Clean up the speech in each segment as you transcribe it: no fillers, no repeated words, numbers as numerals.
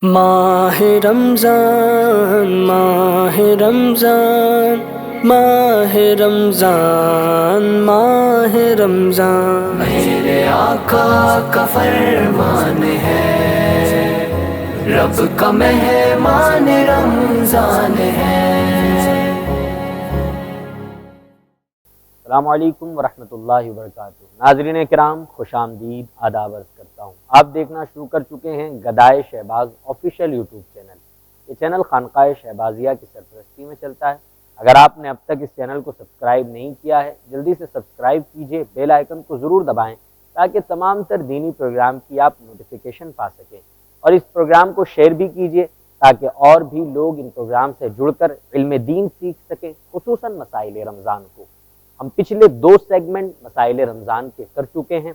ماہ رمضان ماہ رمضان ماہ رمضان ماہ رمضان میرے آقا کا فرمان ہے، رب کا مہمان رمضان ہے۔ السلام علیکم ورحمۃ اللہ وبرکاتہ۔ ناظرین کرام، خوش آمدید، آداب عرض کرتا ہوں۔ آپ دیکھنا شروع کر چکے ہیں گدائے شہباز آفیشیل یوٹیوب چینل۔ یہ چینل خانقاہ شہبازیہ کی سرپرستی میں چلتا ہے۔ اگر آپ نے اب تک اس چینل کو سبسکرائب نہیں کیا ہے، جلدی سے سبسکرائب کیجئے، بیل آئیکن کو ضرور دبائیں تاکہ تمام تر دینی پروگرام کی آپ نوٹیفیکیشن پا سکیں، اور اس پروگرام کو شیئر بھی کیجئے تاکہ اور بھی لوگ ان پروگرام سے جڑ کر علم دین سیکھ سکیں، خصوصاً مسائل رمضان کو۔ ہم پچھلے 2 سیگمنٹ مسائل رمضان کے کر چکے ہیں۔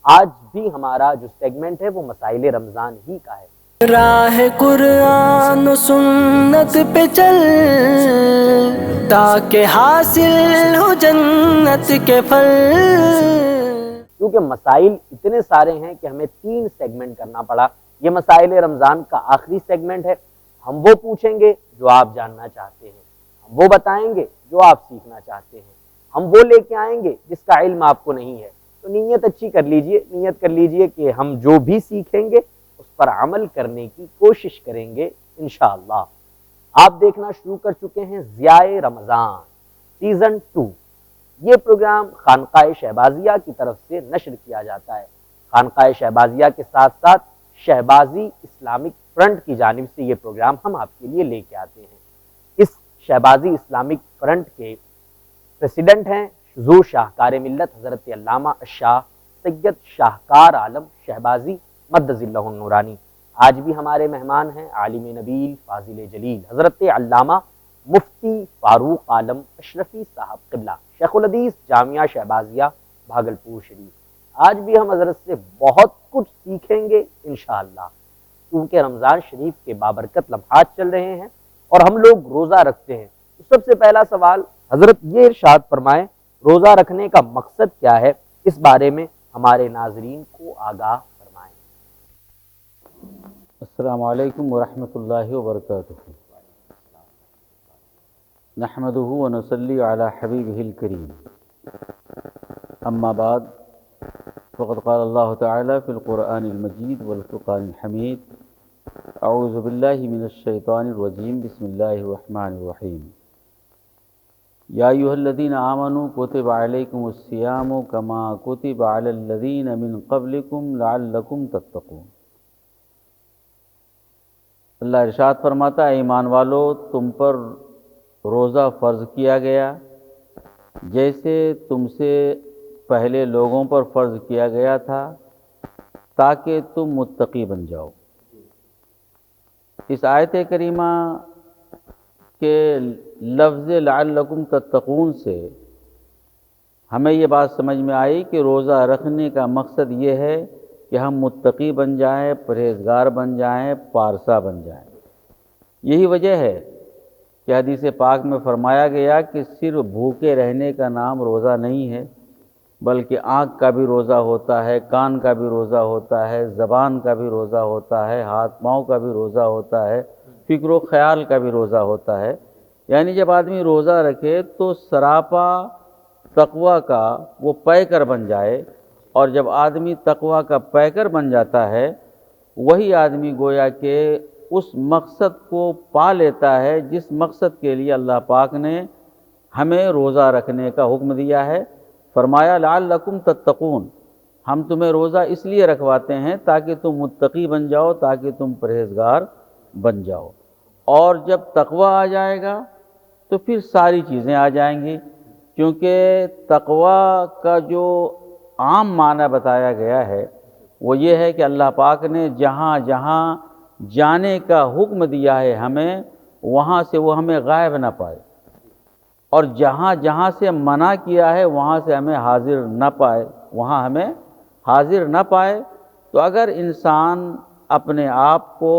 آج بھی ہمارا جو سیگمنٹ ہے وہ مسائل رمضان ہی کا ہے۔ راہ قرآن و سنت پہ چل تاکہ حاصل ہو جنت کے پھل۔ کیونکہ مسائل اتنے سارے ہیں کہ ہمیں 3 سیگمنٹ کرنا پڑا۔ یہ مسائل رمضان کا آخری سیگمنٹ ہے۔ ہم وہ پوچھیں گے جو آپ جاننا چاہتے ہیں، ہم وہ بتائیں گے جو آپ سیکھنا چاہتے ہیں، ہم وہ لے کے آئیں گے جس کا علم آپ کو نہیں ہے۔ تو نیت اچھی کر لیجئے، نیت کر لیجئے کہ ہم جو بھی سیکھیں گے اس پر عمل کرنے کی کوشش کریں گے انشاءاللہ۔ آپ دیکھنا شروع کر چکے ہیں ضیاء رمضان سیزن 2۔ یہ پروگرام خانقاہ شہبازیہ کی طرف سے نشر کیا جاتا ہے۔ خانقاہ شہبازیہ کے ساتھ ساتھ شہبازی اسلامک فرنٹ کی جانب سے یہ پروگرام ہم آپ کے لیے لے کے آتے ہیں۔ اس شہبازی اسلامک فرنٹ کے پریسیڈنٹ ہیں حضور شاہکار ملت حضرت علامہ الشاہ سید شاہکار عالم شہبازی مد ظلہ النورانی۔ آج بھی ہمارے مہمان ہیں عالم نبیل فاضل جلیل حضرت علامہ مفتی فاروق عالم اشرفی صاحب قبلہ، شیخ الحدیث جامعہ شہبازیہ بھاگلپور شریف۔ آج بھی ہم حضرت سے بہت کچھ سیکھیں گے انشاءاللہ، کیونکہ رمضان شریف کے بابرکت لمحات چل رہے ہیں اور ہم لوگ روزہ رکھتے ہیں۔ تو سب سے پہلا سوال حضرت یہ ارشاد فرمائیں، روزہ رکھنے کا مقصد کیا ہے؟ اس بارے میں ہمارے ناظرین کو آگاہ فرمائیں۔ السلام علیکم ورحمۃ اللہ وبرکاتہ۔ نحمدہ ونصلی علی حبیبہ الکریم، اما بعد، فقد قال اللہ تعالی فی القرآن المجید والفرقان الحمید، اعوذ باللہ من الشیطان الرجیم، بسم اللہ الرحمن الرحیم۔ یا ایھا الذین آمنوا کتب علیکم الصیام کما کتب علی الذین من قبلکم لعلکم تتقون۔ اللہ ارشاد فرماتا ہے، ایمان والو، تم پر روزہ فرض کیا گیا جیسے تم سے پہلے لوگوں پر فرض کیا گیا تھا تاکہ تم متقی بن جاؤ۔ اس آیت کریمہ کے لفظ لعلکم تتقون سے ہمیں یہ بات سمجھ میں آئی کہ روزہ رکھنے کا مقصد یہ ہے کہ ہم متقی بن جائیں، پرہیزگار بن جائیں، پارسا بن جائیں۔ یہی وجہ ہے کہ حدیث پاک میں فرمایا گیا کہ صرف بھوکے رہنے کا نام روزہ نہیں ہے، بلکہ آنکھ کا بھی روزہ ہوتا ہے، کان کا بھی روزہ ہوتا ہے، زبان کا بھی روزہ ہوتا ہے، ہاتھ پاؤں کا بھی روزہ ہوتا ہے، فکر و خیال کا بھی روزہ ہوتا ہے۔ یعنی جب آدمی روزہ رکھے تو سراپا تقوی کا وہ پیکر بن جائے، اور جب آدمی تقوی کا پیکر بن جاتا ہے وہی آدمی گویا کہ اس مقصد کو پا لیتا ہے جس مقصد کے لیے اللہ پاک نے ہمیں روزہ رکھنے کا حکم دیا ہے۔ فرمایا لعلکم تتقون، ہم تمہیں روزہ اس لیے رکھواتے ہیں تاکہ تم متقی بن جاؤ، تاکہ تم پرہیزگار بن جاؤ۔ اور جب تقوی آ جائے گا تو پھر ساری چیزیں آ جائیں گی، کیونکہ تقوی کا جو عام معنی بتایا گیا ہے وہ یہ ہے کہ اللہ پاک نے جہاں جہاں جانے کا حکم دیا ہے ہمیں، وہاں سے وہ ہمیں غائب نہ پائے، اور جہاں جہاں سے منع کیا ہے وہاں سے ہمیں حاضر نہ پائے، وہاں ہمیں حاضر نہ پائے۔ تو اگر انسان اپنے آپ کو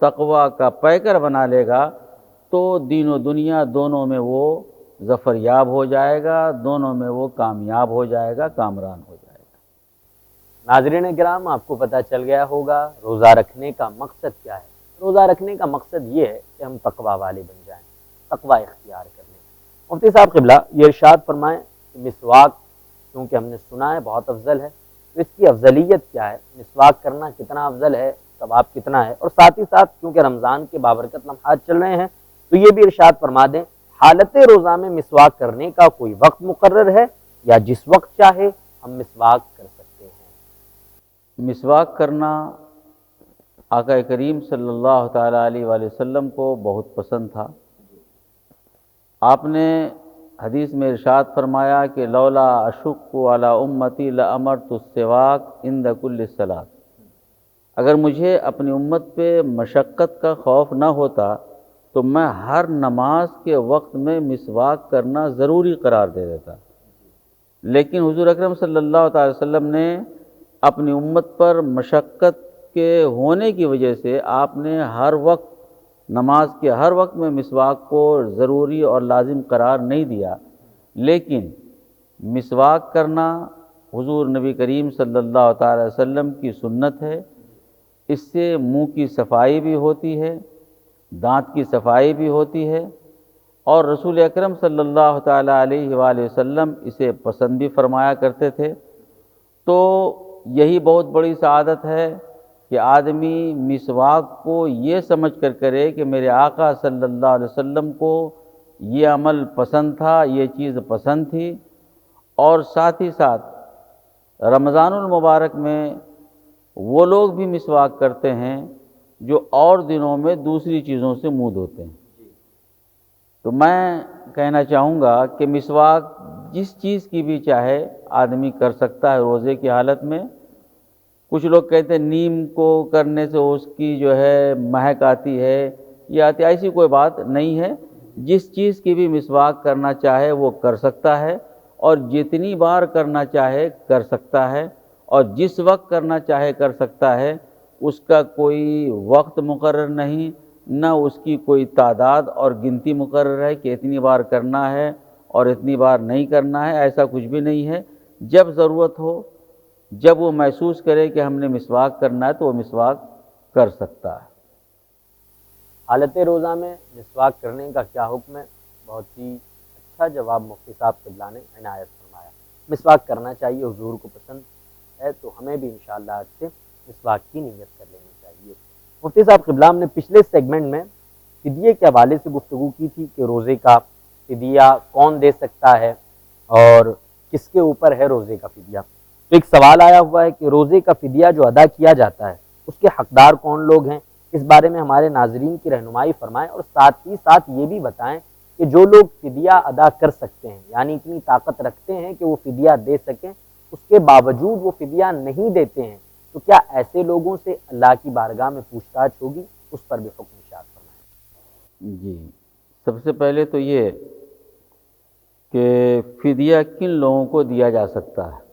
تقوی کا پیکر بنا لے گا تو دین و دنیا دونوں میں وہ ظفر یاب ہو جائے گا، دونوں میں وہ کامیاب ہو جائے گا، کامران ہو جائے گا۔ ناظرین کرام، آپ کو پتہ چل گیا ہوگا روزہ رکھنے کا مقصد کیا ہے۔ روزہ رکھنے کا مقصد یہ ہے کہ ہم تقوی والے بن جائیں، تقوی اختیار کر لیں۔ مفتی صاحب قبلہ یہ ارشاد فرمائیں کہ مسواک کیونکہ ہم نے سنا ہے بہت افضل ہے، تو اس کی افضلیت کیا ہے؟ مسواک کرنا کتنا افضل ہے، ثواب کتنا ہے؟ اور ساتھ ہی ساتھ کیونکہ رمضان کے بابرکت لمحات چل رہے ہیں تو یہ بھی ارشاد فرما دیں حالت روزہ میں مسواک کرنے کا کوئی وقت مقرر ہے یا جس وقت چاہے ہم مسواک کر سکتے ہیں؟ مسواک کرنا آقا کریم صلی اللہ تعالیٰ علیہ وآلہ وسلم کو بہت پسند تھا۔ آپ نے حدیث میں ارشاد فرمایا کہ لولا اشق علی امتی لامرت السواک عند کل صلاۃ، اگر مجھے اپنی امت پہ مشقت کا خوف نہ ہوتا تو میں ہر نماز کے وقت میں مسواک کرنا ضروری قرار دے دیتا، لیکن حضور اکرم صلی اللہ تعالی وسلم نے اپنی امت پر مشقت کے ہونے کی وجہ سے آپ نے ہر وقت نماز کے ہر وقت میں مسواک کو ضروری اور لازم قرار نہیں دیا، لیکن مسواک کرنا حضور نبی کریم صلی اللہ تعالی وسلم کی سنت ہے۔ اس سے منہ کی صفائی بھی ہوتی ہے، دانت کی صفائی بھی ہوتی ہے، اور رسول اکرم صلی اللہ تعالی علیہ وآلہ وسلم اسے پسند بھی فرمایا کرتے تھے۔ تو یہی بہت بڑی سعادت ہے کہ آدمی مسواک کو یہ سمجھ کر کرے کہ میرے آقا صلی اللہ علیہ وسلم کو یہ عمل پسند تھا، یہ چیز پسند تھی، اور ساتھ ہی ساتھ رمضان المبارک میں وہ لوگ بھی مسواک کرتے ہیں جو اور دنوں میں دوسری چیزوں سے منہ دھوتے ہیں۔ تو میں کہنا چاہوں گا کہ مسواک جس چیز کی بھی چاہے آدمی کر سکتا ہے روزے کی حالت میں۔ کچھ لوگ کہتے ہیں نیم کو کرنے سے اس کی جو ہے مہک آتی ہے یا آتی، ایسی کوئی بات نہیں ہے۔ جس چیز کی بھی مسواک کرنا چاہے وہ کر سکتا ہے، اور جتنی بار کرنا چاہے کر سکتا ہے، اور جس وقت کرنا چاہے کر سکتا ہے۔ اس کا کوئی وقت مقرر نہیں، نہ اس کی کوئی تعداد اور گنتی مقرر ہے کہ اتنی بار کرنا ہے اور اتنی بار نہیں کرنا ہے، ایسا کچھ بھی نہیں ہے۔ جب ضرورت ہو، جب وہ محسوس کرے کہ ہم نے مسواک کرنا ہے تو وہ مسواک کر سکتا ہے۔ حالت روزہ میں مسواک کرنے کا کیا حکم ہے؟ بہت ہی اچھا جواب مفتی صاحب قبلہ نے عنایت فرمایا۔ مسواک کرنا چاہیے، حضور کو پسند ہے، تو ہمیں بھی انشاءاللہ آج سے مسواک کی نیت کر لینی چاہیے۔ مفتی صاحب قبلہ ہم نے پچھلے سیگمنٹ میں فدیے کے حوالے سے گفتگو کی تھی کہ روزے کا فدیہ کون دے سکتا ہے اور کس کے اوپر ہے روزے کا فدیہ۔ تو ایک سوال آیا ہوا ہے کہ روزے کا فدیہ جو ادا کیا جاتا ہے اس کے حقدار کون لوگ ہیں؟ اس بارے میں ہمارے ناظرین کی رہنمائی فرمائیں، اور ساتھ ہی ساتھ یہ بھی بتائیں کہ جو لوگ فدیہ ادا کر سکتے ہیں، یعنی اتنی طاقت رکھتے ہیں کہ وہ فدیہ دے سکیں، اس کے باوجود وہ فدیہ نہیں دیتے ہیں، تو کیا ایسے لوگوں سے اللہ کی بارگاہ میں پوچھ تاچھ ہوگی؟ اس پر بھی حکم ارشاد فرمائیں۔ جی، سب سے پہلے تو یہ کہ فدیہ کن لوگوں کو دیا جا سکتا ہے؟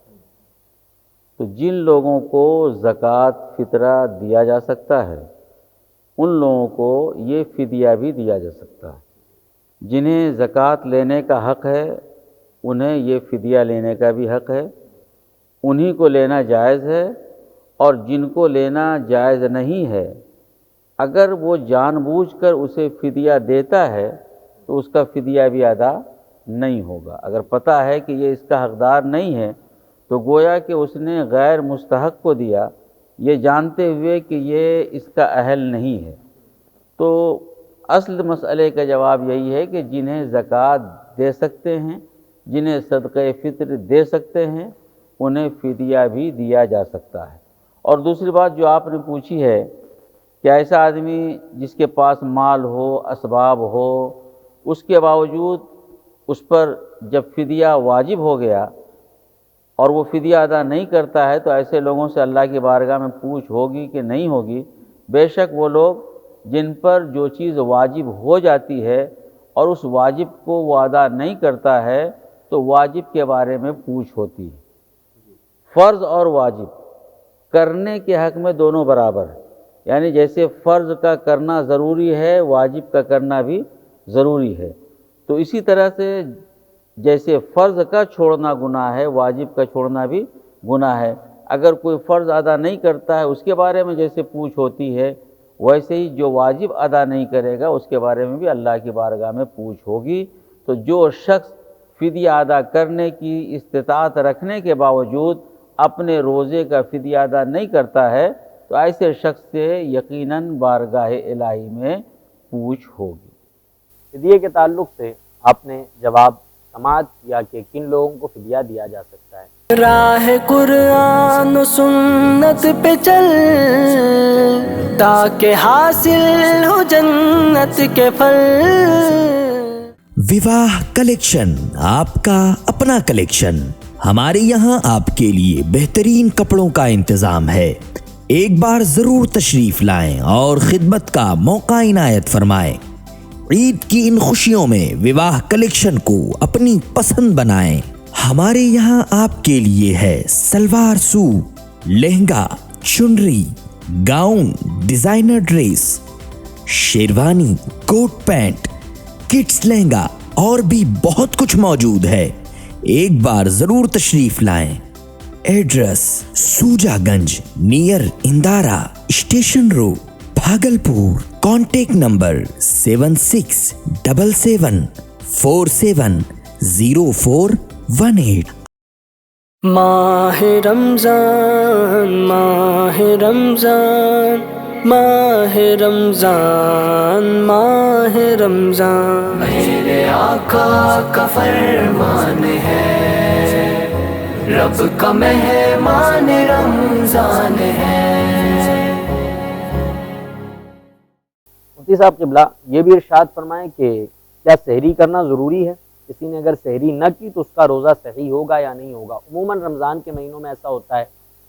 تو جن لوگوں کو زکوٰۃ فطرہ دیا جا سکتا ہے ان لوگوں کو یہ فدیہ بھی دیا جا سکتا ہے۔ جنہیں زکوٰۃ لینے کا حق ہے انہیں یہ فدیہ لینے کا بھی حق ہے، انہی کو لینا جائز ہے، اور جن کو لینا جائز نہیں ہے اگر وہ جان بوجھ کر اسے فدیہ دیتا ہے تو اس کا فدیہ بھی ادا نہیں ہوگا۔ اگر پتہ ہے کہ یہ اس کا حقدار نہیں ہے تو گویا کہ اس نے غیر مستحق کو دیا، یہ جانتے ہوئے کہ یہ اس کا اہل نہیں ہے۔ تو اصل مسئلے کا جواب یہی ہے کہ جنہیں زکوٰۃ دے سکتے ہیں، جنہیں صدقہ فطر دے سکتے ہیں، انہیں فدیہ بھی دیا جا سکتا ہے۔ اور دوسری بات جو آپ نے پوچھی ہے کہ ایسا آدمی جس کے پاس مال ہو، اسباب ہو، اس کے باوجود اس پر جب فدیہ واجب ہو گیا اور وہ فدیہ ادا نہیں کرتا ہے تو ایسے لوگوں سے اللہ کی بارگاہ میں پوچھ ہوگی کہ نہیں ہوگی؟ بے شک وہ لوگ جن پر جو چیز واجب ہو جاتی ہے اور اس واجب کو وہ ادا نہیں کرتا ہے تو واجب کے بارے میں پوچھ ہوتی ہے۔ فرض اور واجب کرنے کے حق میں دونوں برابر ہیں، یعنی جیسے فرض کا کرنا ضروری ہے واجب کا کرنا بھی ضروری ہے، تو اسی طرح سے جیسے فرض کا چھوڑنا گناہ ہے واجب کا چھوڑنا بھی گناہ ہے۔ اگر کوئی فرض ادا نہیں کرتا ہے اس کے بارے میں جیسے پوچھ ہوتی ہے ویسے ہی جو واجب ادا نہیں کرے گا اس کے بارے میں بھی اللہ کی بارگاہ میں پوچھ ہوگی۔ تو جو شخص فدیہ ادا کرنے کی استطاعت رکھنے کے باوجود اپنے روزے کا فدیہ ادا نہیں کرتا ہے تو ایسے شخص سے یقیناً بارگاہ الہی میں پوچھ ہوگی۔ فدیے کے تعلق سے آپ نے جواب سماعت کیا کہ کن لوگوں کو فدیہ دیا جا سکتا ہے۔ راہ قرآن و سنت پہ چل تاکہ حاصل ہو جنت کے پھل۔ وواہ کلیکشن، آپ کا اپنا کلیکشن۔ ہمارے یہاں آپ کے لیے بہترین کپڑوں کا انتظام ہے، ایک بار ضرور تشریف لائیں اور خدمت کا موقع عنایت فرمائیں۔ عید کی ان خوشیوں میں وواہ کلیکشن کو اپنی پسند بنائیں۔ ہمارے یہاں آپ کے لیے ہے salwar suit, lehenga, chunri, gown, designer dress, sherwani, coat pant, kids lehenga اور بھی بہت کچھ موجود ہے، ایک بار ضرور تشریف لائیں۔ Address Sujaganj near Indira station road Bhagalpur. Contact number 7677470418۔ ماہ رمضان ماہ رمضان ماہ رمضان ماہ رمضان، میرے آقا کا فرمان ہے، رب کا مہمان رمضان ہے۔ مفتی صاحب قبلہ یہ بھی ارشاد فرمائیں کہ کیا سحری کرنا ضروری ہے؟ کسی نے اگر سحری نہ کی تو اس کا روزہ صحیح ہوگا یا نہیں ہوگا؟ عموماً رمضان کے مہینوں میں ایسا ہوتا ہے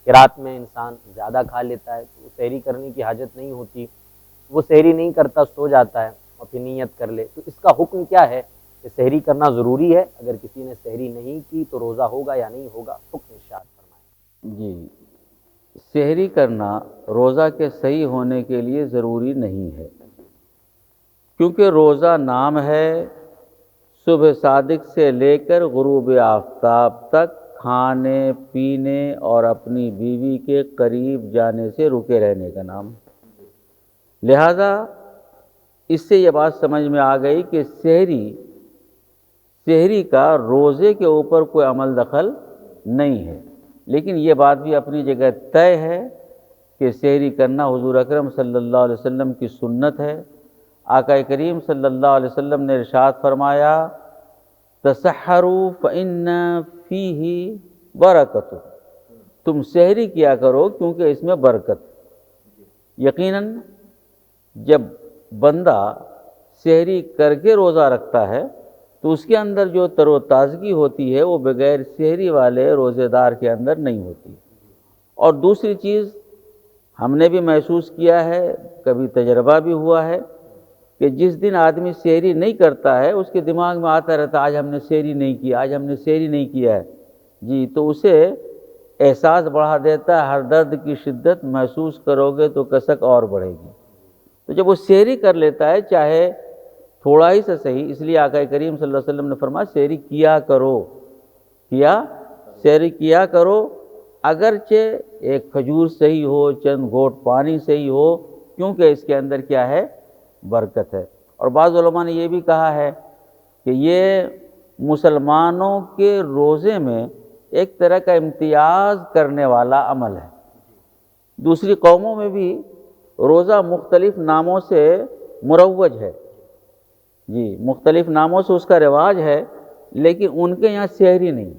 کہ رات میں انسان زیادہ کھا لیتا ہے تو سحری کرنے کی حاجت نہیں ہوتی، وہ سحری نہیں کرتا، سو جاتا ہے اور پھر نیت کر لے۔ تو اس کا حکم کیا ہے کہ سحری کرنا ضروری ہے؟ اگر کسی نے سحری نہیں کی تو روزہ ہوگا یا نہیں ہوگا؟ حکم ارشاد فرمائیں۔ جی، سحری کرنا روزہ کے صحیح ہونے کے لیے ضروری نہیں ہے، کیونکہ روزہ نام ہے صبح صادق سے لے کر غروب آفتاب تک کھانے پینے اور اپنی بیوی کے قریب جانے سے رکے رہنے کا نام۔ لہذا اس سے یہ بات سمجھ میں آ گئی کہ سحری کا روزے کے اوپر کوئی عمل دخل نہیں ہے، لیکن یہ بات بھی اپنی جگہ طے ہے کہ سحری کرنا حضور اکرم صلی اللہ علیہ وسلم کی سنت ہے۔ آقا کریم صلی اللہ علیہ وسلم نے ارشاد فرمایا، تسحروا فإن فیہ برکت، تم سحری کیا کرو کیونکہ اس میں برکت۔ یقیناً جب بندہ سحری کر کے روزہ رکھتا ہے تو اس کے اندر جو تر و تازگی ہوتی ہے وہ بغیر سحری والے روزے دار کے اندر نہیں ہوتی۔ اور دوسری چیز ہم نے بھی محسوس کیا ہے، کبھی تجربہ بھی ہوا ہے کہ جس دن آدمی سحری نہیں کرتا ہے اس کے دماغ میں آتا رہتا ہے آج ہم نے سحری نہیں کی، آج ہم نے سحری نہیں کیا ہے جی، تو اسے احساس بڑھا دیتا ہے، ہر درد کی شدت محسوس کرو گے تو کسک اور بڑھے گی۔ تو جب وہ سحری کر لیتا ہے چاہے تھوڑا ہی سے صحیح، اس لیے آقا کریم صلی اللہ علیہ وسلم نے فرمایا سحری کیا کرو، سحری کیا کرو، اگرچہ ایک کھجور صحیح ہو، چند گھونٹ پانی صحیح ہو، کیونکہ اس کے اندر کیا ہے؟ برکت ہے۔ اور بعض علماء نے یہ بھی کہا ہے کہ یہ مسلمانوں کے روزے میں ایک طرح کا امتیاز کرنے والا عمل ہے۔ دوسری قوموں میں بھی روزہ مختلف ناموں سے مروج ہے، جی مختلف ناموں سے اس کا رواج ہے، لیکن ان کے یہاں سحری نہیں،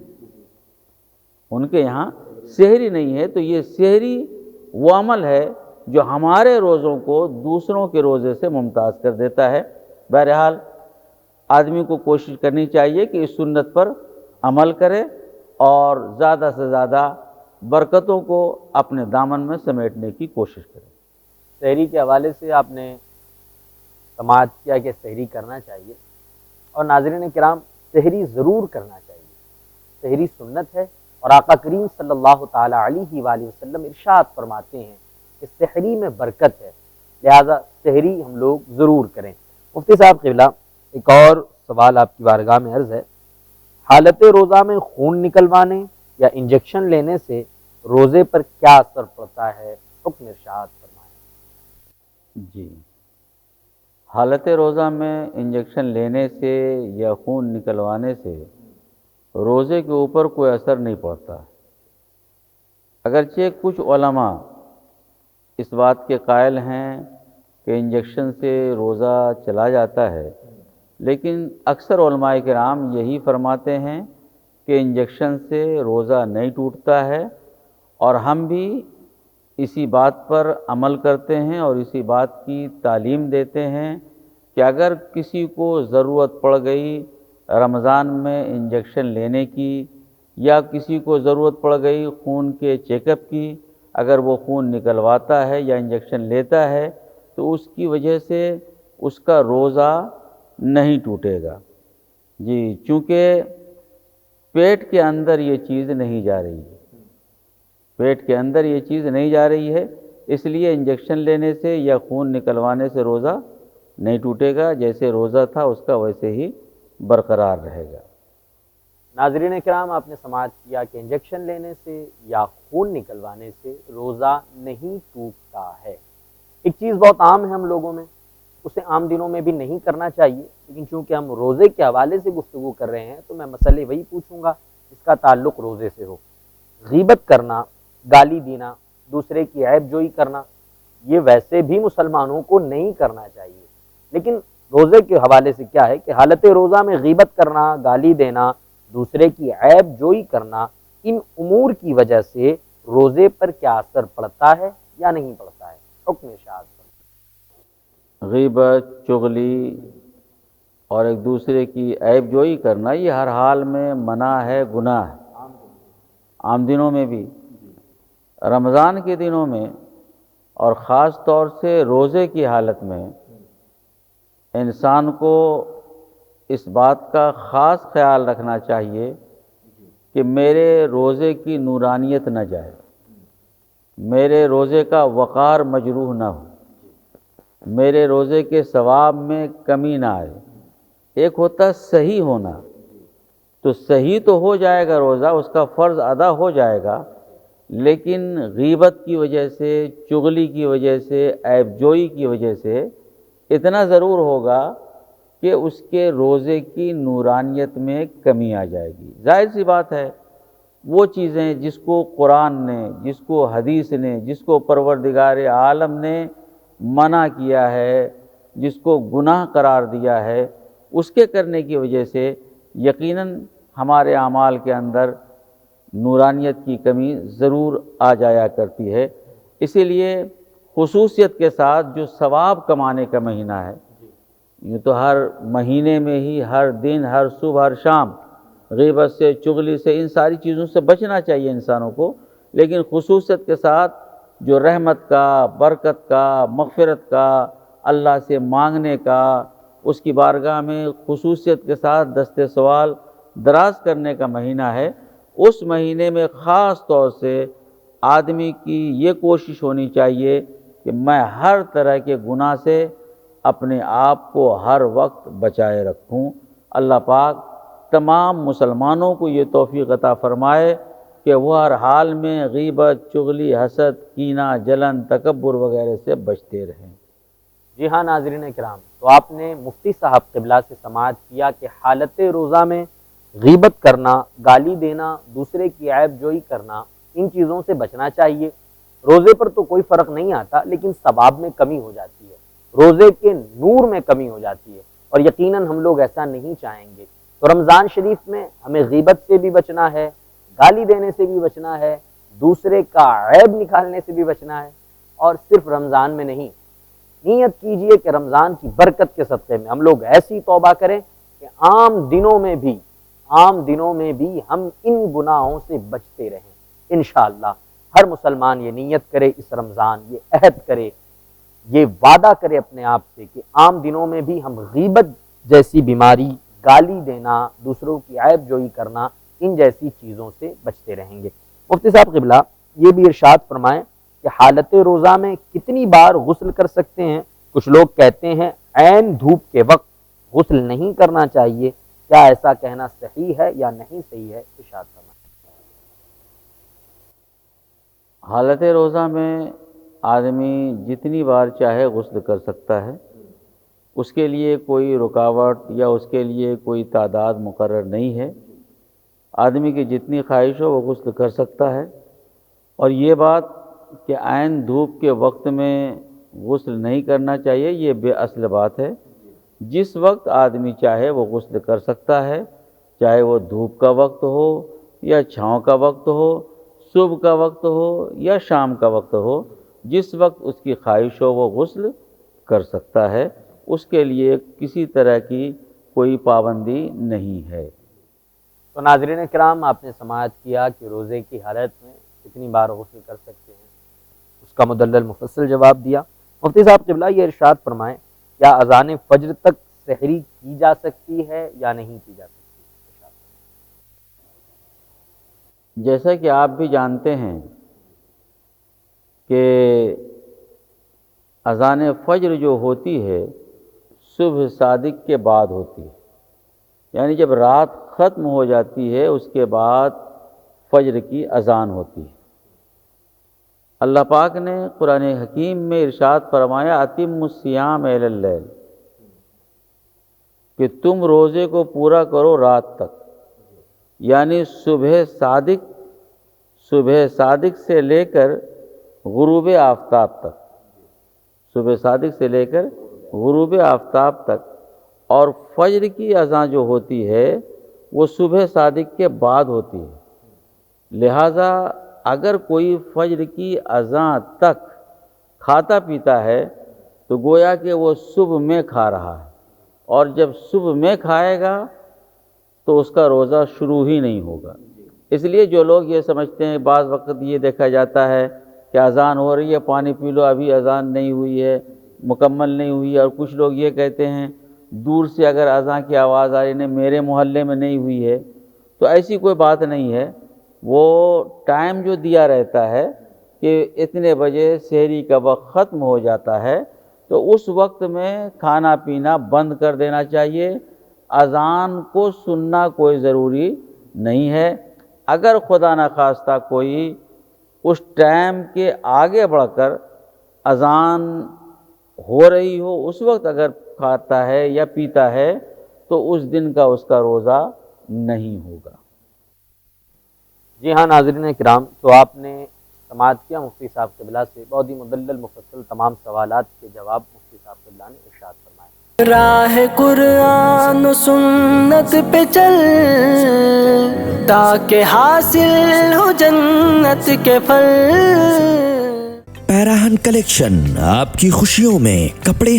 ان کے یہاں سحری نہیں ہے۔ تو یہ سحری وہ عمل ہے جو ہمارے روزوں کو دوسروں کے روزے سے ممتاز کر دیتا ہے۔ بہرحال آدمی کو کوشش کرنی چاہیے کہ اس سنت پر عمل کرے اور زیادہ سے زیادہ برکتوں کو اپنے دامن میں سمیٹنے کی کوشش کرے۔ سحری کے حوالے سے آپ نے سماعت کیا کہ سحری کرنا چاہیے، اور ناظرین کرام سحری ضرور کرنا چاہیے، سحری سنت ہے، اور آقا کریم صلی اللہ تعالی علیہ وآلہ وسلم ارشاد فرماتے ہیں کہ سحری میں برکت ہے، لہذا سحری ہم لوگ ضرور کریں۔ مفتی صاحب قبلہ ایک اور سوال آپ کی بارگاہ میں عرض ہے، حالت روزہ میں خون نکلوانے یا انجیکشن لینے سے روزے پر کیا اثر پڑتا ہے؟ حکم ارشاد فرمائیں۔ جی، حالت روزہ میں انجیکشن لینے سے یا خون نکلوانے سے روزے کے اوپر کوئی اثر نہیں پڑتا، اگرچہ کچھ علماء اس بات کے قائل ہیں کہ انجیکشن سے روزہ چلا جاتا ہے، لیکن اکثر علماء کرام یہی فرماتے ہیں کہ انجیکشن سے روزہ نہیں ٹوٹتا ہے، اور ہم بھی اسی بات پر عمل کرتے ہیں اور اسی بات کی تعلیم دیتے ہیں کہ اگر کسی کو ضرورت پڑ گئی رمضان میں انجیکشن لینے کی، یا کسی کو ضرورت پڑ گئی خون کے چیک اپ کی، اگر وہ خون نکلواتا ہے یا انجیکشن لیتا ہے تو اس کی وجہ سے اس کا روزہ نہیں ٹوٹے گا۔ جی، چونکہ پیٹ کے اندر یہ چیز نہیں جا رہی ہے، پیٹ کے اندر یہ چیز نہیں جا رہی ہے، اس لیے انجیکشن لینے سے یا خون نکلوانے سے روزہ نہیں ٹوٹے گا، جیسے روزہ تھا اس کا ویسے ہی برقرار رہے گا۔ ناظرین کرام، آپ نے سماعت کیا کہ انجیکشن لینے سے یا خون نکلوانے سے روزہ نہیں ٹوٹتا ہے۔ ایک چیز بہت عام ہے ہم لوگوں میں، اسے عام دنوں میں بھی نہیں کرنا چاہیے، لیکن چونکہ ہم روزے کے حوالے سے گفتگو کر رہے ہیں تو میں مسئلے وہی پوچھوں گا جس کا تعلق روزے سے ہو۔ غیبت کرنا، گالی دینا، دوسرے کی عیب جوئی کرنا، یہ ویسے بھی مسلمانوں کو نہیں کرنا چاہیے، لیکن روزے کے حوالے سے کیا ہے کہ حالت روزہ میں غیبت کرنا، گالی دینا، دوسرے کی عیب جوئی کرنا، ان امور کی وجہ سے روزے پر کیا اثر پڑتا ہے یا نہیں پڑتا ہے؟ حکم ارشاد فرمائیں۔ غیبت، چغلی اور ایک دوسرے کی عیب جوئی کرنا یہ ہر حال میں منع ہے، گناہ ہے، عام دنوں میں بھی، رمضان کے دنوں میں، اور خاص طور سے روزے کی حالت میں انسان کو اس بات کا خاص خیال رکھنا چاہیے کہ میرے روزے کی نورانیت نہ جائے، میرے روزے کا وقار مجروح نہ ہو، میرے روزے کے ثواب میں کمی نہ آئے۔ ایک ہوتا صحیح ہونا، تو صحیح تو ہو جائے گا روزہ، اس کا فرض ادا ہو جائے گا، لیکن غیبت کی وجہ سے، چغلی کی وجہ سے، عیب جوئی کی وجہ سے اتنا ضرور ہوگا کہ اس کے روزے کی نورانیت میں کمی آ جائے گی۔ ظاہر سی بات ہے، وہ چیزیں جس کو قرآن نے، جس کو حدیث نے، جس کو پروردگار عالم نے منع کیا ہے، جس کو گناہ قرار دیا ہے، اس کے کرنے کی وجہ سے یقیناً ہمارے اعمال کے اندر نورانیت کی کمی ضرور آ جایا کرتی ہے۔ اسی لیے خصوصیت کے ساتھ جو ثواب کمانے کا مہینہ ہے، یہ تو ہر مہینے میں ہی ہر دن، ہر صبح، ہر شام غیبت سے، چغلی سے، ان ساری چیزوں سے بچنا چاہیے انسانوں کو، لیکن خصوصیت کے ساتھ جو رحمت کا، برکت کا، مغفرت کا، اللہ سے مانگنے کا، اس کی بارگاہ میں خصوصیت کے ساتھ دست سوال دراز کرنے کا مہینہ ہے، اس مہینے میں خاص طور سے آدمی کی یہ کوشش ہونی چاہیے کہ میں ہر طرح کے گناہ سے اپنے آپ کو ہر وقت بچائے رکھوں۔ اللہ پاک تمام مسلمانوں کو یہ توفیق عطا فرمائے کہ وہ ہر حال میں غیبت، چغلی، حسد، کینہ، جلن، تکبر وغیرہ سے بچتے رہیں۔ جی ہاں ناظرین کرام، تو آپ نے مفتی صاحب قبلہ سے سماعت کیا کہ حالت روزہ میں غیبت کرنا، گالی دینا، دوسرے کی عیب جوئی کرنا، ان چیزوں سے بچنا چاہیے۔ روزے پر تو کوئی فرق نہیں آتا، لیکن ثواب میں کمی ہو جاتی ہے، روزے کے نور میں کمی ہو جاتی ہے، اور یقیناً ہم لوگ ایسا نہیں چاہیں گے۔ تو رمضان شریف میں ہمیں غیبت سے بھی بچنا ہے، گالی دینے سے بھی بچنا ہے، دوسرے کا عیب نکالنے سے بھی بچنا ہے، اور صرف رمضان میں نہیں، نیت کیجئے کہ رمضان کی برکت کے صدقے میں ہم لوگ ایسی توبہ کریں کہ عام دنوں میں بھی ہم ان گناہوں سے بچتے رہیں۔ انشاءاللہ ہر مسلمان یہ نیت کرے اس رمضان، یہ عہد کرے، یہ وعدہ کرے اپنے آپ سے کہ عام دنوں میں بھی ہم غیبت جیسی بیماری، گالی دینا، دوسروں کی عیب جوئی کرنا، ان جیسی چیزوں سے بچتے رہیں گے۔ مفتی صاحب قبلہ یہ بھی ارشاد فرمائیں کہ حالت روزہ میں کتنی بار غسل کر سکتے ہیں؟ کچھ لوگ کہتے ہیں عین دھوپ کے وقت غسل نہیں کرنا چاہیے، کیا ایسا کہنا صحیح ہے یا نہیں صحیح ہے؟ ارشاد فرمائیں۔ حالت روزہ میں آدمی جتنی بار چاہے غسل کر سکتا ہے، اس کے لیے کوئی رکاوٹ یا اس کے لیے کوئی تعداد مقرر نہیں ہے، آدمی کی جتنی خواہش ہو وہ غسل کر سکتا ہے۔ اور یہ بات کہ عین دھوپ کے وقت میں غسل نہیں کرنا چاہیے، یہ بے اصل بات ہے۔ جس وقت آدمی چاہے وہ غسل کر سکتا ہے، چاہے وہ دھوپ کا وقت ہو یا چھاؤں کا وقت ہو، صبح کا وقت ہو یا شام کا وقت ہو، جس وقت اس کی خواہش ہو وہ غسل کر سکتا ہے، اس کے لیے کسی طرح کی کوئی پابندی نہیں ہے۔ تو ناظرین کرام، آپ نے سماعت کیا کہ روزے کی حالت میں کتنی بار غسل کر سکتے ہیں، اس کا مدلل مفصل جواب دیا۔ مفتی صاحب قبلہ یہ ارشاد فرمائیں، کیا اذان فجر تک سحری کی جا سکتی ہے یا نہیں کی جا سکتی؟ جیسا کہ آپ بھی جانتے ہیں کہ اذان فجر جو ہوتی ہے صبح صادق کے بعد ہوتی ہے، یعنی جب رات ختم ہو جاتی ہے اس کے بعد فجر کی اذان ہوتی ہے۔ اللہ پاک نے قرآن حکیم میں ارشاد فرمایا اتم الصیام الی اللیل، کہ تم روزے کو پورا کرو رات تک، یعنی صبح صادق سے لے کر غروب آفتاب تک، صبح صادق سے لے کر غروب آفتاب تک۔ اور فجر کی اذان جو ہوتی ہے وہ صبح صادق کے بعد ہوتی ہے، لہٰذا اگر کوئی فجر کی اذان تک کھاتا پیتا ہے تو گویا کہ وہ صبح میں کھا رہا ہے، اور جب صبح میں کھائے گا تو اس کا روزہ شروع ہی نہیں ہوگا۔ اس لیے جو لوگ یہ سمجھتے ہیں، بعض وقت یہ دیکھا جاتا ہے کہ اذان ہو رہی ہے پانی پی لو، ابھی اذان نہیں ہوئی ہے، مکمل نہیں ہوئی ہے، اور کچھ لوگ یہ کہتے ہیں دور سے اگر اذان کی آواز آ رہی ہے میرے محلے میں نہیں ہوئی ہے، تو ایسی کوئی بات نہیں ہے۔ وہ ٹائم جو دیا رہتا ہے کہ اتنے بجے سحری کا وقت ختم ہو جاتا ہے، تو اس وقت میں کھانا پینا بند کر دینا چاہیے، اذان کو سننا کوئی ضروری نہیں ہے۔ اگر خدا نخواستہ کوئی اس ٹائم کے آگے بڑھ کر اذان ہو رہی ہو اس وقت اگر کھاتا ہے یا پیتا ہے تو اس دن کا اس کا روزہ نہیں ہوگا۔ جی ہاں ناظرین کرام، تو آپ نے سماعت کیا مفتی صاحب قبلہ سے، بہت ہی مدلل مفصل تمام سوالات کے جواب مفتی صاحب قبلہ نے ارشاد فرمائے۔ راہ قرآن و سنت پہ چل تاکہ حاصل ہو جنت کے پھل۔ پیراہن کلیکشن آپ کی خوشیوں میں کپڑے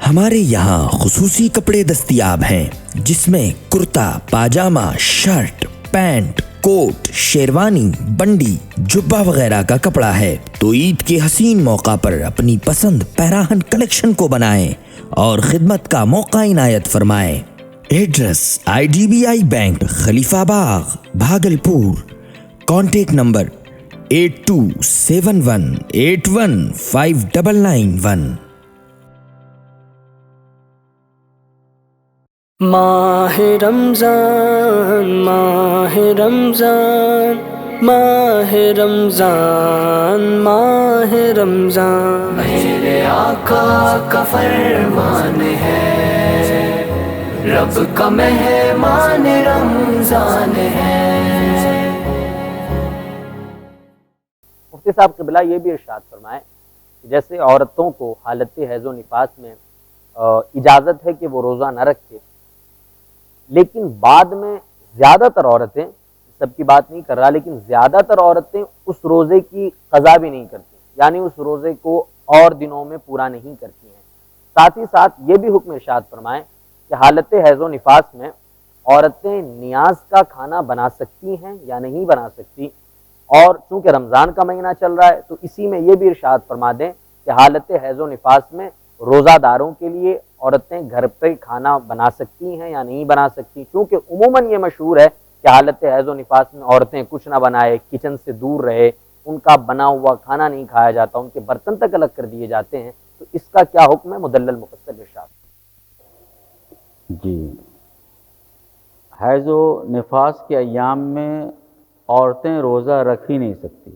ہمارے یہاں خصوصی کپڑے دستیاب ہیں، جس میں کرتا، پاجامہ، شرٹ، پینٹ، کوٹ، شیروانی، بنڈی، جبہ وغیرہ کا کپڑا ہے۔ تو عید کے حسین موقع پر اپنی پسند پیراہن کلیکشن کو بنائیں اور خدمت کا موقع عنایت فرمائیں۔ ایڈریس IDBI بینک، خلیفہ باغ، بھاگلپور۔ Contact number 8271815991۔ ماہ رمضان ماہ رمضان ماہ رمضان ماہ رمضان، میرے آقا کا فرمان ہے، رب کا مہمان رمضان ہے۔ مفتی صاحب قبلہ یہ بھی ارشاد فرمائیں کہ جیسے عورتوں کو حالت حیض و نفاس میں اجازت ہے کہ وہ روزہ نہ رکھے، لیکن بعد میں زیادہ تر عورتیں، سب کی بات نہیں کر رہا، لیکن زیادہ تر عورتیں اس روزے کی قضا بھی نہیں کرتی، یعنی اس روزے کو اور دنوں میں پورا نہیں کرتی ہیں۔ ساتھ ہی ساتھ یہ بھی حکم ارشاد فرمائیں کہ حالت حیض و نفاس میں عورتیں نیاز کا کھانا بنا سکتی ہیں یا نہیں بنا سکتی، اور چونکہ رمضان کا مہینہ چل رہا ہے تو اسی میں یہ بھی ارشاد فرما دیں کہ حالت حیض و نفاس میں روزہ داروں کے لیے عورتیں گھر پہ کھانا بنا سکتی ہیں یا نہیں بنا سکتی، چونکہ عموماً یہ مشہور ہے کہ حالت حیض و نفاس میں عورتیں کچھ نہ بنائے، کچن سے دور رہے، ان کا بنا ہوا کھانا نہیں کھایا جاتا، ان کے برتن تک الگ کر دیے جاتے ہیں، تو اس کا کیا حکم ہے؟ مدلل مفصل ارشاد۔ جی، حیض و نفاس کے ایام میں عورتیں روزہ رکھ ہی نہیں سکتی،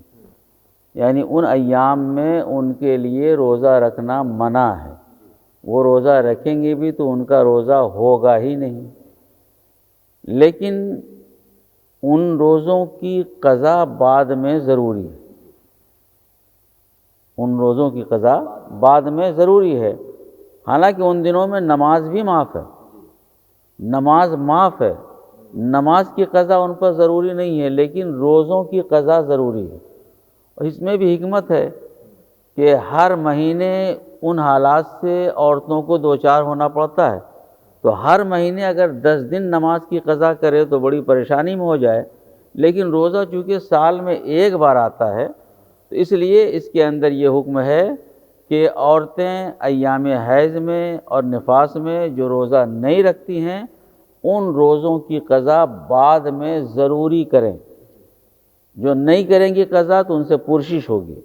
یعنی ان ایام میں ان کے لیے روزہ رکھنا منع ہے، وہ روزہ رکھیں گے بھی تو ان کا روزہ ہوگا ہی نہیں، لیکن ان روزوں کی قضا بعد میں ضروری ہے، ان روزوں کی قضا بعد میں ضروری ہے۔ حالانکہ ان دنوں میں نماز بھی معاف ہے، نماز معاف ہے، نماز کی قضا ان پر ضروری نہیں ہے، لیکن روزوں کی قضا ضروری ہے۔ اور اس میں بھی حکمت ہے کہ ہر مہینے ان حالات سے عورتوں کو دوچار ہونا پڑتا ہے، تو ہر مہینے اگر 10 دن نماز کی قضا کرے تو بڑی پریشانی میں ہو جائے، لیکن روزہ چونکہ سال میں ایک بار آتا ہے تو اس لیے اس کے اندر یہ حکم ہے کہ عورتیں ایام حیض میں اور نفاس میں جو روزہ نہیں رکھتی ہیں ان روزوں کی قضا بعد میں ضروری کریں، جو نہیں کریں گی قضا تو ان سے پرشش ہوگی،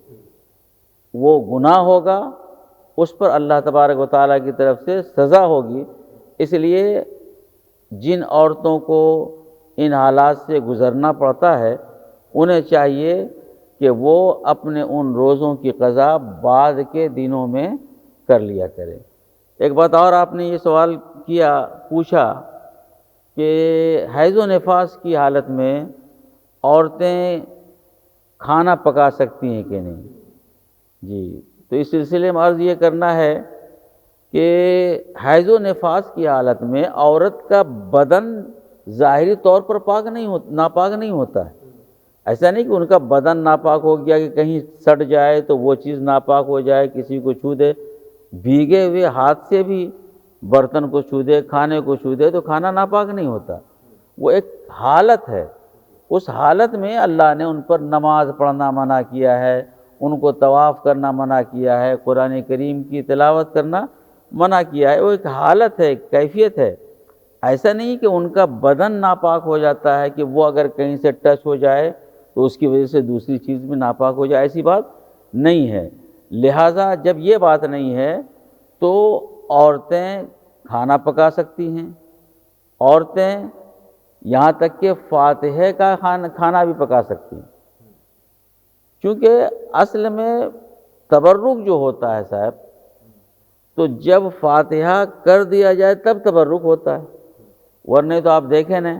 وہ گناہ ہوگا، اس پر اللہ تبارک و تعالیٰ کی طرف سے سزا ہوگی۔ اس لیے جن عورتوں کو ان حالات سے گزرنا پڑتا ہے انہیں چاہیے کہ وہ اپنے ان روزوں کی قضا بعد کے دنوں میں کر لیا کریں۔ ایک بات اور آپ نے یہ سوال پوچھا کہ حیض و نفاس کی حالت میں عورتیں کھانا پکا سکتی ہیں کہ نہیں؟ جی، تو اس سلسلے میں عرض یہ کرنا ہے کہ حیض و نفاس کی حالت میں عورت کا بدن ظاہری طور پر ناپاک نہیں ہوتا ہے۔ ایسا نہیں کہ ان کا بدن ناپاک ہو گیا کہ کہیں سٹ جائے تو وہ چیز ناپاک ہو جائے، کسی کو چھو دے، بھیگے ہوئے ہاتھ سے بھی برتن کو چھو دے، کھانے کو چھو دے تو کھانا ناپاک نہیں ہوتا، وہ ایک حالت ہے۔ اس حالت میں اللہ نے ان پر نماز پڑھنا منع کیا ہے، ان کو طواف کرنا منع کیا ہے، قرآن کریم کی تلاوت کرنا منع کیا ہے، وہ ایک حالت ہے، ایک کیفیت ہے۔ ایسا نہیں کہ ان کا بدن ناپاک ہو جاتا ہے کہ وہ اگر کہیں سے ٹچ ہو جائے تو اس کی وجہ سے دوسری چیز بھی ناپاک ہو جائے، ایسی بات نہیں ہے۔ لہٰذا جب یہ بات نہیں ہے تو عورتیں کھانا پکا سکتی ہیں، عورتیں یہاں تک کہ فاتحہ کا کھانا بھی پکا سکتی ہیں، کیونکہ اصل میں تبرک جو ہوتا ہے صاحب، تو جب فاتحہ کر دیا جائے تب تبرک ہوتا ہے، ورنہ تو آپ دیکھیں نا،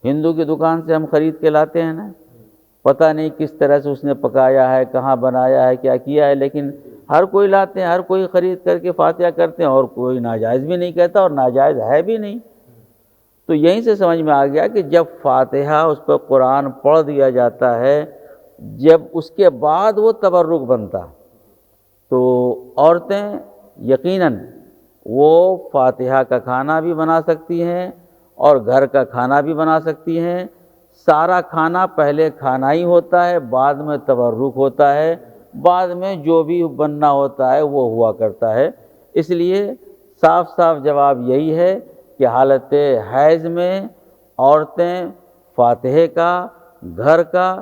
ہندو کی دکان سے ہم خرید کے لاتے ہیں نا، پتہ نہیں کس طرح سے اس نے پکایا ہے، کہاں بنایا ہے، کیا کیا ہے، لیکن ہر کوئی لاتے ہیں، ہر کوئی خرید کر کے فاتحہ کرتے ہیں، اور کوئی ناجائز بھی نہیں کہتا اور ناجائز ہے بھی نہیں۔ تو یہیں سے سمجھ میں آ گیا کہ جب فاتحہ اس پر قرآن پڑھ دیا جاتا ہے، جب اس کے بعد وہ تبرک بنتا، تو عورتیں یقیناً وہ فاتحہ کا کھانا بھی بنا سکتی ہیں اور گھر کا کھانا بھی بنا سکتی ہیں۔ سارا کھانا پہلے کھانا ہی ہوتا ہے، بعد میں تبرک ہوتا ہے، بعد میں جو بھی بننا ہوتا ہے وہ ہوا کرتا ہے۔ اس لیے صاف صاف جواب یہی ہے کہ حالت حیض میں عورتیں فاتحہ کا، گھر کا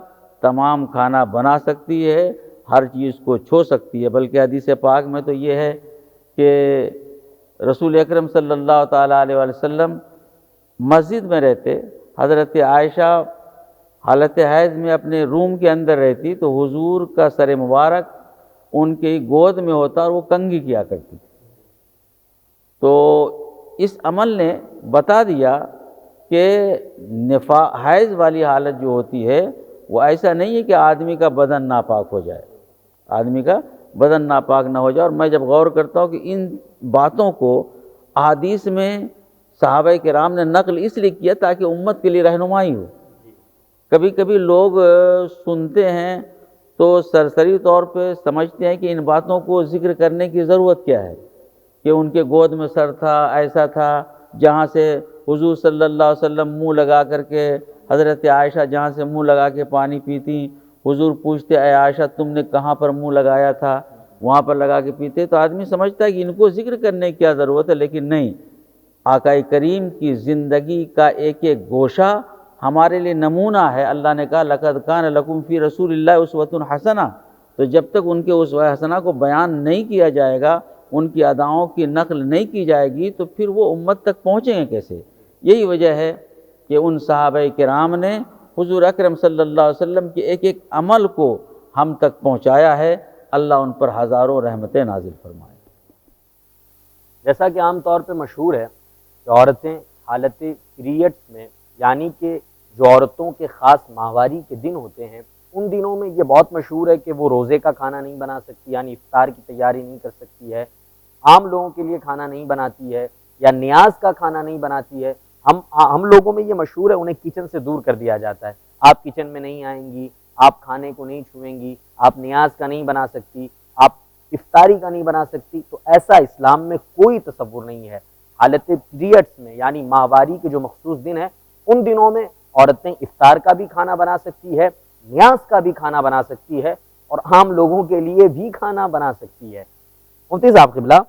تمام کھانا بنا سکتی ہے، ہر چیز کو چھو سکتی ہے۔ بلکہ حدیث پاک میں تو یہ ہے کہ رسول اکرم صلی اللہ تعالیٰ علیہ وسلم مسجد میں رہتے، حضرت عائشہ حالت حیض میں اپنے روم کے اندر رہتی تو حضور کا سر مبارک ان کی گود میں ہوتا اور وہ کنگھی کیا کرتی۔ تو اس عمل نے بتا دیا کہ حیض والی حالت جو ہوتی ہے وہ ایسا نہیں ہے کہ آدمی کا بدن ناپاک ہو جائے، آدمی کا بدن ناپاک نہ ہو جائے۔ اور میں جب غور کرتا ہوں کہ ان باتوں کو احادیث میں صحابہ کرام نے نقل اس لیے کیا تاکہ امت کے لیے رہنمائی ہو۔ کبھی کبھی لوگ سنتے ہیں تو سرسری طور پہ سمجھتے ہیں کہ ان باتوں کو ذکر کرنے کی ضرورت کیا ہے، کہ ان کے گود میں سر تھا، ایسا تھا، جہاں سے حضور صلی اللہ علیہ وسلم منہ لگا کر کے، حضرت عائشہ جہاں سے منہ لگا کے پانی پیتی، حضور پوچھتے اے عائشہ تم نے کہاں پر منہ لگایا تھا، وہاں پر لگا کے پیتے، تو آدمی سمجھتا ہے کہ ان کو ذکر کرنے کی کیا ضرورت ہے، لیکن نہیں، آقا کریم کی زندگی کا ایک ایک گوشہ ہمارے لیے نمونہ ہے۔ اللہ نے کہا لقد کان لکم فی رسول اللہ اسوۃ حسنہ، تو جب تک ان کے اسوہ حسنہ کو بیان نہیں کیا جائے گا، ان کی اداؤں کی نقل نہیں کی جائے گی تو پھر وہ امت تک پہنچیں گے کیسے؟ یہی وجہ ہے کہ ان صحابہ کرام نے حضور اکرم صلی اللہ علیہ وسلم کے ایک ایک عمل کو ہم تک پہنچایا ہے، اللہ ان پر ہزاروں رحمتیں نازل فرمائے۔ جیسا کہ عام طور پہ مشہور ہے کہ عورتیں حالت پیریڈس میں، یعنی کہ جو عورتوں کے خاص ماہواری کے دن ہوتے ہیں، ان دنوں میں یہ بہت مشہور ہے کہ وہ روزے کا کھانا نہیں بنا سکتی، یعنی افطار کی تیاری نہیں کر سکتی ہے، عام لوگوں کے لیے کھانا نہیں بناتی ہے، یا نیاز کا کھانا نہیں بناتی ہے۔ ہم لوگوں میں یہ مشہور ہے، انہیں کچن سے دور کر دیا جاتا ہے، آپ کچن میں نہیں آئیں گی، آپ کھانے کو نہیں چھوئیں گی، آپ نیاز کا نہیں بنا سکتی، آپ افطاری کا نہیں بنا سکتی۔ تو ایسا اسلام میں کوئی تصور نہیں ہے۔ حالت پیریڈس میں، یعنی ماہواری کے جو مخصوص دن ہیں، ان دنوں میں عورتیں افطار کا بھی کھانا بنا سکتی ہے، نیاز کا بھی کھانا بنا سکتی ہے، اور عام لوگوں کے لیے بھی کھانا بنا سکتی ہے۔ مفتی صاحب قبلہ،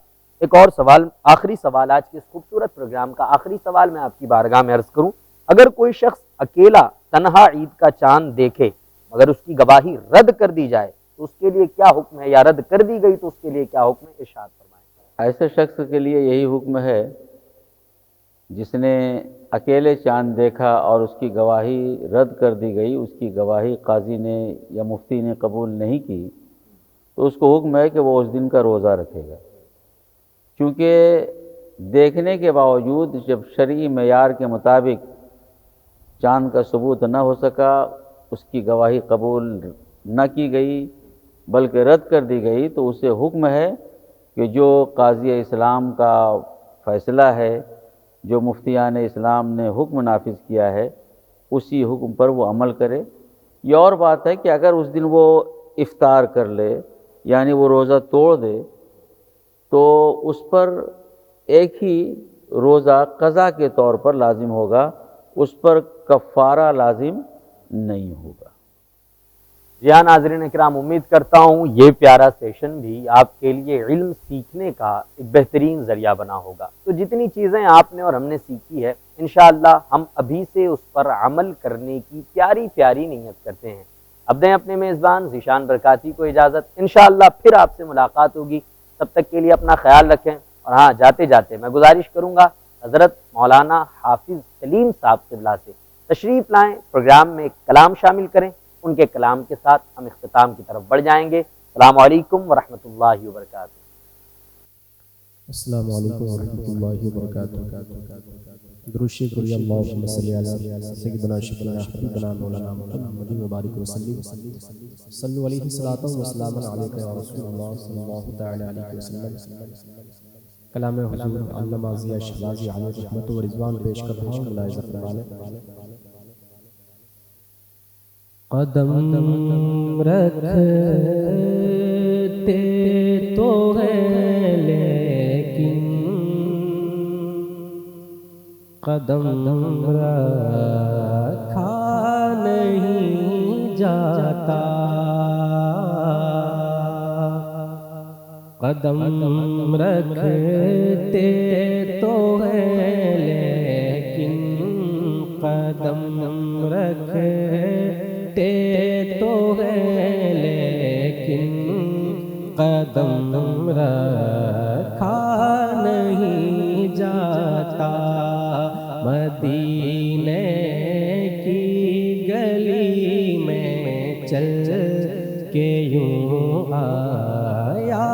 ایک اور سوال، آخری سوال آج کے اس خوبصورت پروگرام کا آخری سوال میں آپ کی بارگاہ میں عرض کروں، اگر کوئی شخص اکیلا تنہا عید کا چاند دیکھے مگر اس کی گواہی رد کر دی جائے تو اس کے لیے کیا حکم ہے، یا رد کر دی گئی تو اس کے لیے کیا حکم ہے، ارشاد فرمائیں۔ ایسے شخص کے لیے یہی حکم ہے جس نے اکیلے چاند دیکھا اور اس کی گواہی رد کر دی گئی، اس کی گواہی قاضی نے یا مفتی نے قبول نہیں کی، تو اس کو حکم ہے کہ وہ اس دن کا روزہ رکھے گا، کیونکہ دیکھنے کے باوجود جب شرعی معیار کے مطابق چاند کا ثبوت نہ ہو سکا، اس کی گواہی قبول نہ کی گئی بلکہ رد کر دی گئی، تو اسے حکم ہے کہ جو قاضی اسلام کا فیصلہ ہے، جو مفتیان اسلام نے حکم نافذ کیا ہے، اسی حکم پر وہ عمل کرے۔ یہ اور بات ہے کہ اگر اس دن وہ افطار کر لے، یعنی وہ روزہ توڑ دے، تو اس پر ایک ہی روزہ قضا کے طور پر لازم ہوگا، اس پر کفارہ لازم نہیں ہوگا۔ جی ہاں ناظرین اکرام، امید کرتا ہوں یہ پیارا سیشن بھی آپ کے لیے علم سیکھنے کا ایک بہترین ذریعہ بنا ہوگا۔ تو جتنی چیزیں آپ نے اور ہم نے سیکھی ہے، انشاءاللہ ہم ابھی سے اس پر عمل کرنے کی پیاری پیاری نیت کرتے ہیں۔ اب دیں اپنے میزبان ذیشان برکاتی کو اجازت، انشاءاللہ پھر آپ سے ملاقات ہوگی۔ تب تک کے لیے اپنا خیال رکھیں، اور ہاں جاتے جاتے میں گزارش کروں گا حضرت مولانا حافظ سلیم صاحب قبلہ سے تشریف لائیں، پروگرام میں ایک کلام شامل کریں، ان کے کلام کے ساتھ ہم اختتام کی طرف بڑھ جائیں گے۔ السلام علیکم ورحمۃ اللہ وبرکاتہ۔ السلام علیکم ورحمۃ اللہ وبرکاتہ۔ درود شریف پڑھیے، اللہم صلی علی سیدنا شفیعنا حبیبنا مولانا محمد مبارک وسلم، صلو علیہ الصلاۃ والسلام علیک یا رسول اللہ صلی اللہ تعالی علیہ وسلم۔ کلام حضور علامہ ضیاء شہبازی علیہ رحمت و رضوان پیش کر رہا ہوں، ملاحظہ فرمائیں۔ قدم رکھتے تو ہے لیکن قدم رکھا نہیں جاتا، قدم رکھتے تو ہے لیکن قدم رکھتے تو ہے لیکن قدم رکھا نہیں جاتا، مدینے کی گلی میں چل کے یوں آیا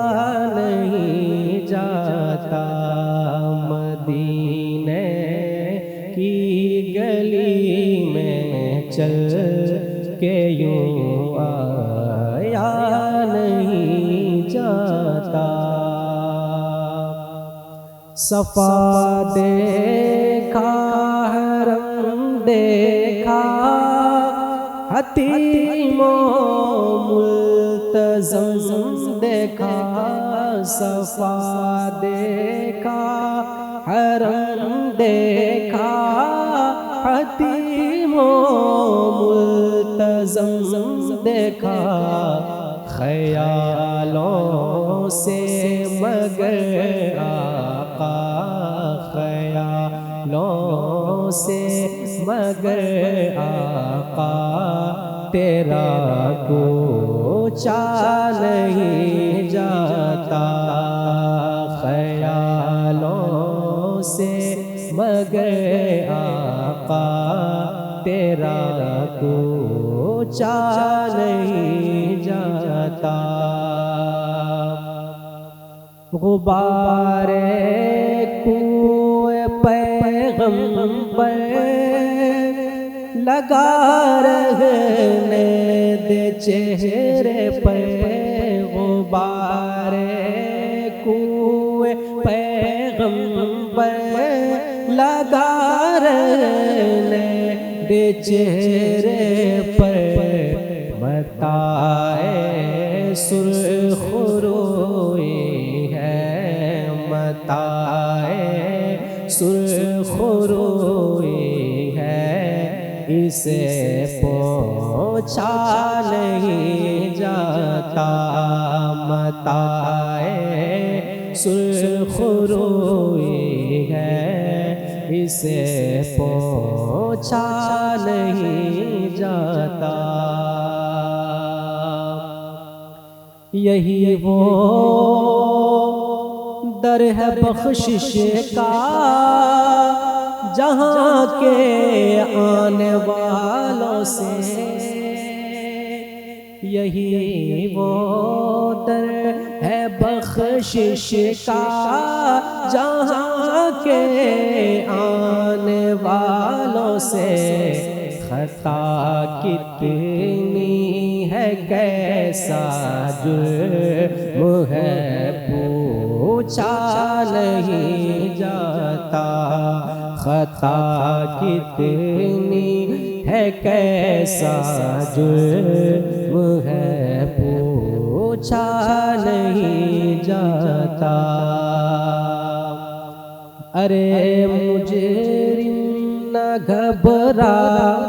نہیں جاتا، مدینے کی گلی میں چل کے یوں آیا نہیں جاتا، صفا دیکھا حرم دیکھا حتیم و ملتزم دیکھا، صفا دیکھا حرم دیکھا حتیم و ملتزم دیکھا، خیالوں سے مگر آقا، خیالوں سے مگر آقا تیرا کوچا نہیں جاتا، خیالوں سے مگر آقا تیرا کوچا نہیں جاتا۔ غبار کوئے پیغمبر لگا رہنے دے چہرے پر، غبار کوئے پیغمبر لگا رہنے دے چہرے پر، متاع سرخ روئی ہے، متاع سرخ روئی ہے، اسے پوچھا نہیں جاتا، متاع سرخ روئی ہے، اسے پوچھا نہیں جاتا۔ یہی وہ در ہے بخشش کا جہاں کے آنے والوں سے، یہی وہ در ہے بخشش کا جہاں کے آنے والوں سے، خطا کتنی ہے کیسا جرم ہے پوچھا نہیں جاتا، خطا کتنی ہے کیسا جرم ہے پوچھا نہیں جاتا۔ ارے مجرم نہ گھبرا،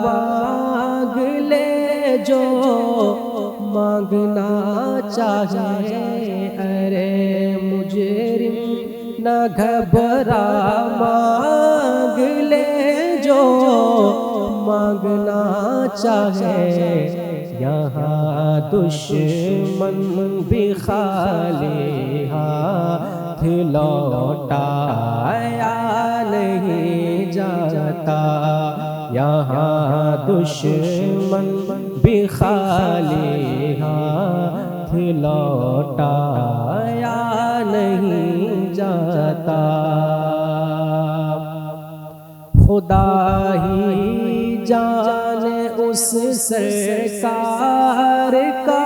مانگ لے جو مانگنا چاہے، ارے مجرم نہ گھبرا، مانگ لے جو مانگنا چاہے، یہاں دشمن بھی خالی ہاتھ لوٹایا نہیں جاتا، یہاں دشمن بھی خالی ہاتھ لوٹایا نہیں جاتا۔ خدا ہی جانے اس سرکار کا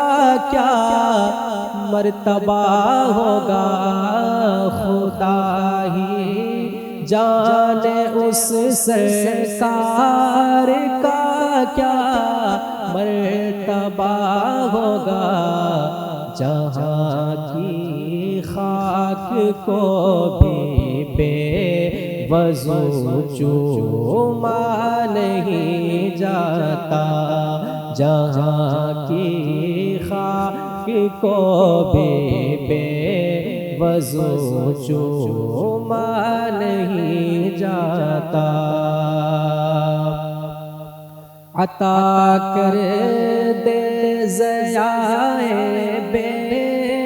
کیا مرتبہ ہوگا، خدا ہی جانے اس سرکار کا کیا مرتبہ ہوگا، جہاں کی خاک کو بھی بے وضو چوما نہیں جاتا، جہاں کی خاک کو بھی بے وضو چوما نہیں جاتا۔ عطا کر دے ضیائے بے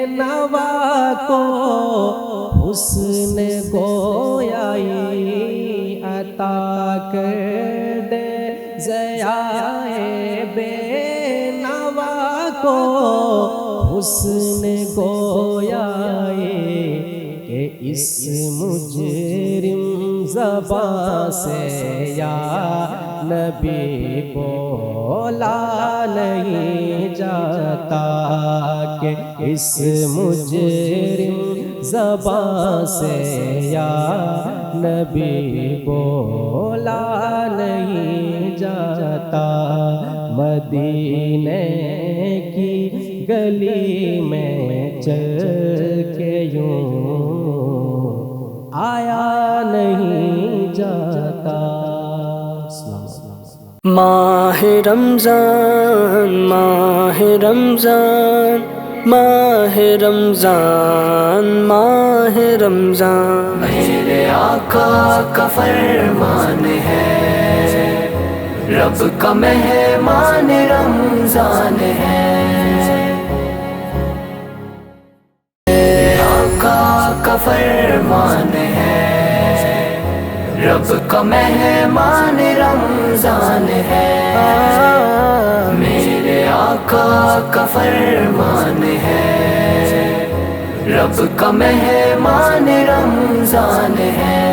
نوا کو حسن گویائی، عطا کر دے ضیائے بے نوا کو حسن گویائی، کہ اس مجرم زبان سے یا نبی بولا نہیں جاتا، کہ اس مجرم زبان سے یا نبی بولا نہیں جاتا، مدینے کی گلی میں چل کے یوں آیا نہیں جاتا۔ ماہ رمضان ماہ رمضان ماہ رمضان ماہ رمضان، میرے آقا کا فرمان ہے، رب کا مہمان رمضان ہے، آقا کا فرمان ہے، رب کا مہمان رمضان ہے، میرے آقا کا فرمان ہے، رب کا مہمان رمضان ہے۔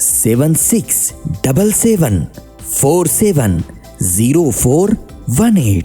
7677470418।